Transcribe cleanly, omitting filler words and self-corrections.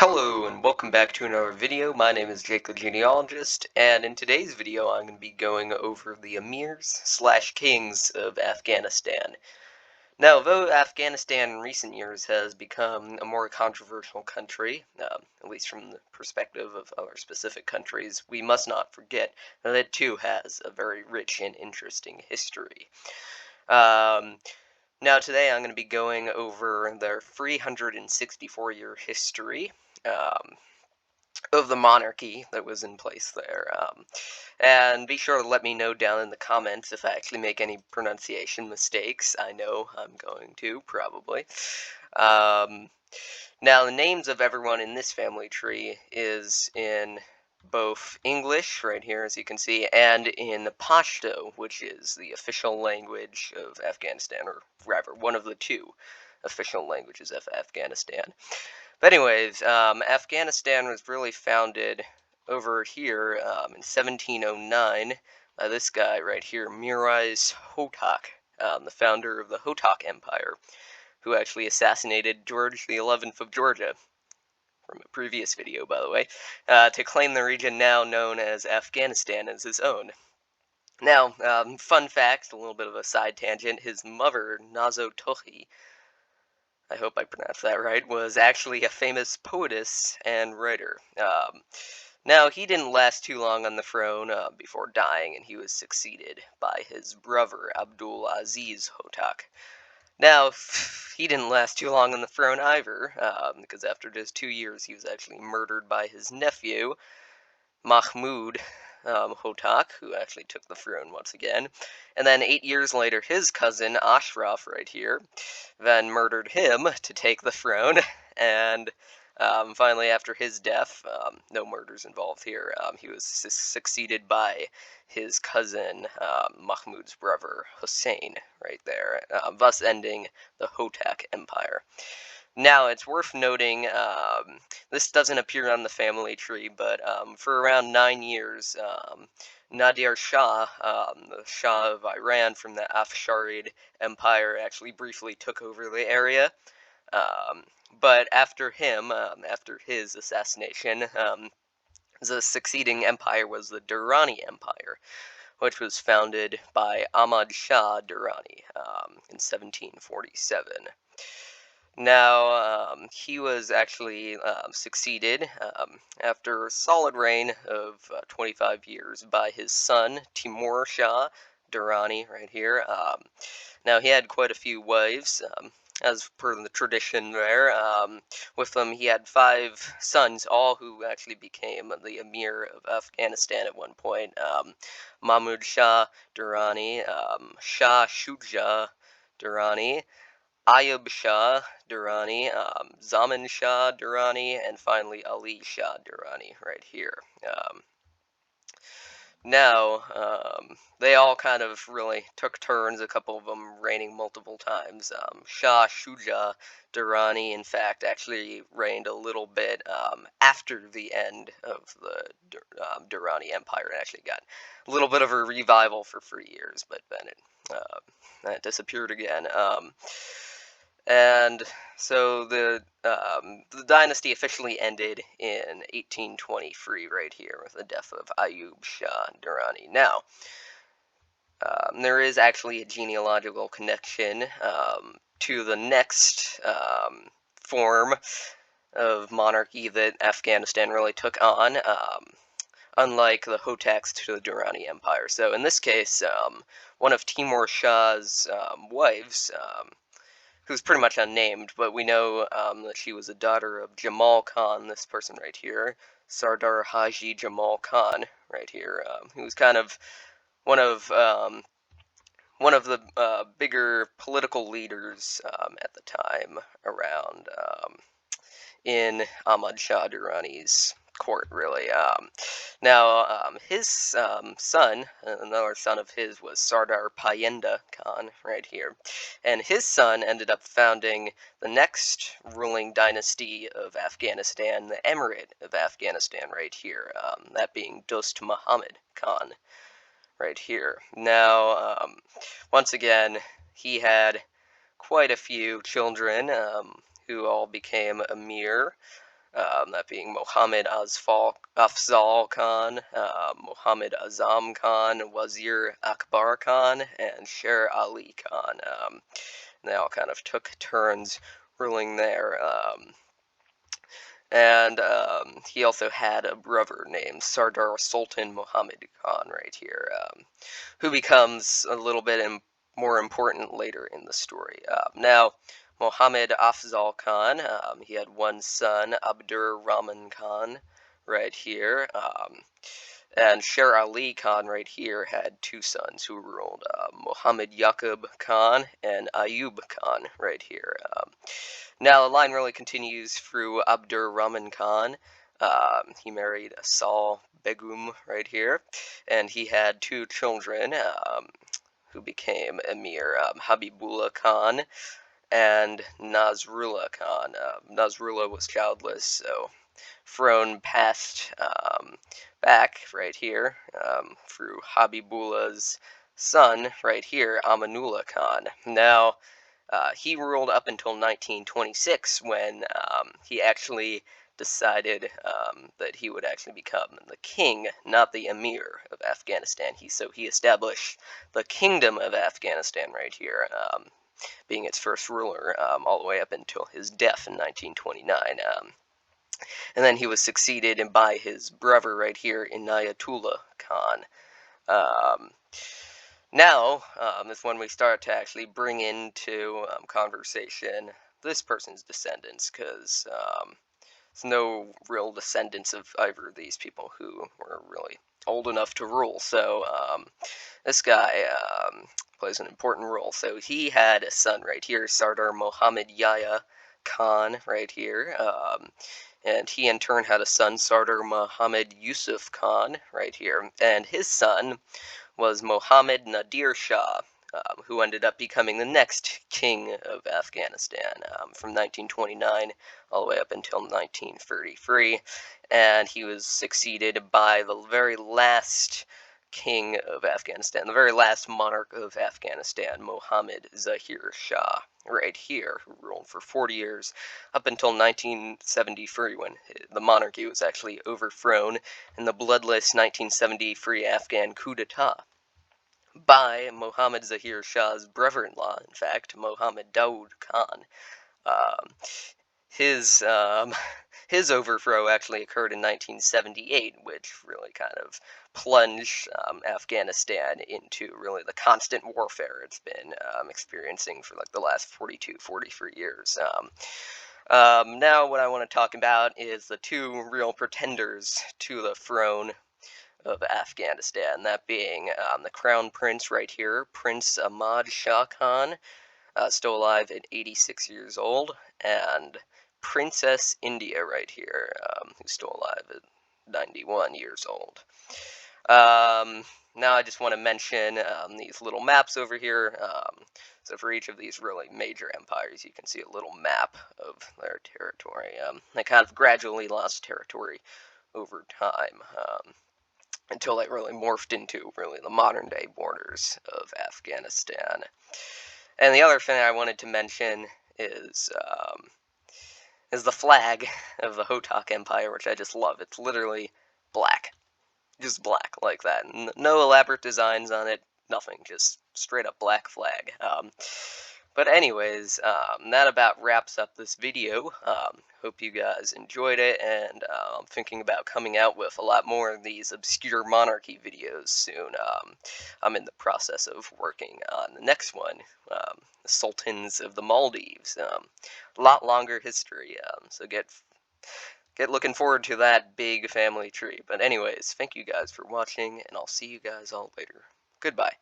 Hello and welcome back to another video. My name is Jake the Genealogist, and in today's video I'm going to be going over the Emirs/Kings of Afghanistan. Now, though Afghanistan in recent years has become a more controversial country, at least from the perspective of other specific countries, we must not forget that it too has a very rich and interesting history. Now today I'm going to be going over their 364-year history. Of the monarchy that was in place there. And be sure to let me know down in the comments if I actually make any pronunciation mistakes. I know I'm going to, probably. Now, the names of everyone in this family tree is in both English, right here, as you can see, and in Pashto, which is the official language of Afghanistan, or rather, one of the two official languages of Afghanistan. But anyways, Afghanistan was really founded over here in 1709 by this guy right here, Emirs Hotak, the founder of the Hotak Empire, who actually assassinated George XI of Georgia, from a previous video, by the way, to claim the region now known as Afghanistan as his own. Now, fun fact, a little bit of a side tangent, his mother, Nazo Tohi, I hope I pronounced that right, was actually a famous poetess and writer. Now, he didn't last too long on the throne before dying, and he was succeeded by his brother, Abdul Aziz Hotak. Now, he didn't last too long on the throne either, because after just 2 years, he was actually murdered by his nephew, Mahmud Hotak, who actually took the throne once again. And then 8 years later, his cousin, Ashraf, right here, then murdered him to take the throne. And finally, after his death, no murders involved here, he was succeeded by his cousin, Mahmud's brother, Hussein, right there, thus ending the Hotak Empire. Now, it's worth noting, this doesn't appear on the family tree, but for around 9 years, Nadir Shah, the Shah of Iran from the Afsharid Empire, actually briefly took over the area. But after him, after his assassination, the succeeding empire was the Durrani Empire, which was founded by Ahmad Shah Durrani in 1747. Now, he was actually succeeded after a solid reign of 25 years by his son, Timur Shah Durrani, right here. Now, he had quite a few wives, as per the tradition there. With them, he had 5 sons, all who actually became the Emir of Afghanistan at one point. Mahmud Shah Durrani, Shah Shuja Durrani, Ayub Shah Durrani, Zaman Shah Durrani, and finally Ali Shah Durrani right here. Now, they all kind of really took turns, a couple of them reigning multiple times. Shah Shuja Durrani, in fact, actually reigned a little bit after the end of the Durrani Empire. It actually got a little bit of a revival for 3 years, but then it disappeared again. And so the dynasty officially ended in 1823, right here, with the death of Ayub Shah Durrani. Now, there is actually a genealogical connection to the next form of monarchy that Afghanistan really took on, unlike the Hotaks to the Durrani Empire. So in this case, one of Timur Shah's wives, who's pretty much unnamed, but we know that she was a daughter of Jamal Khan, this person right here, Sardar Haji Jamal Khan, right here, who was kind of one of the bigger political leaders at the time around in Ahmad Shah Durrani's court, really. Now, his son, another son of his, was Sardar Payenda Khan, right here. And his son ended up founding the next ruling dynasty of Afghanistan, the Emirate of Afghanistan, right here. That being Dost Muhammad Khan, right here. Now, once again, he had quite a few children who all became Emir. that being Mohammed Afzal Khan, Muhammad Azam Khan, Wazir Akbar Khan, and Sher Ali Khan. They all kind of took turns ruling there. And he also had a brother named Sardar Sultan Muhammad Khan right here, who becomes a little bit more important later in the story. Now, Muhammad Afzal Khan, he had one son, Abdur Rahman Khan, right here. And Sher Ali Khan right here had two sons who ruled, Muhammad Yaqub Khan and Ayub Khan right here. Now the line really continues through Abdur Rahman Khan. He married Asal Begum right here, and he had two children who became Emir, Habibullah Khan and Nasrullah Khan. Nasrullah was childless, so throne passed back right here through Habibullah's son right here, Amanullah Khan. Now, he ruled up until 1926 when he actually decided that he would actually become the king, not the Emir of Afghanistan. So he established the Kingdom of Afghanistan right here, being its first ruler all the way up until his death in 1929. And then he was succeeded by his brother right here, Inayatullah Khan. Now is when we start to actually bring into conversation this person's descendants, because there's no real descendants of either of these people who were really old enough to rule. So this guy plays an important role. So he had a son right here, Sardar Muhammad Yahya Khan right here. And he in turn had a son, Sardar Muhammad Yusuf Khan right here. And his son was Mohammed Nadir Shah, who ended up becoming the next king of Afghanistan from 1929 all the way up until 1933. And he was succeeded by the very last king of Afghanistan, the very last monarch of Afghanistan, Mohammed Zahir Shah, right here, who ruled for 40 years up until 1973 when the monarchy was actually overthrown in the bloodless 1973 Afghan coup d'etat by Mohammed Zahir Shah's brother-in-law, in fact, Mohammed Daoud Khan. Um, his his overthrow actually occurred in 1978, which really kind of plunged Afghanistan into really the constant warfare it's been experiencing for like the last 42, 43 years. Now what I want to talk about is the two real pretenders to the throne of Afghanistan, that being the crown prince right here, Prince Ahmad Shah Khan, still alive at 86 years old, and Princess India right here, who's still alive at 91 years old. Now I just want to mention these little maps over here. So for each of these really major empires, you can see a little map of their territory. They kind of gradually lost territory over time until they really morphed into really the modern day borders of Afghanistan. And the other thing I wanted to mention is the flag of the Hotak Empire, which I just love. It's literally black. Just black, like that. No elaborate designs on it, nothing. Just straight up black flag. But anyways, that about wraps up this video. Hope you guys enjoyed it, and I'm thinking about coming out with a lot more of these obscure monarchy videos soon. I'm in the process of working on the next one, the Sultans of the Maldives. A lot longer history, so get looking forward to that big family tree. But anyways, thank you guys for watching, and I'll see you guys all later. Goodbye.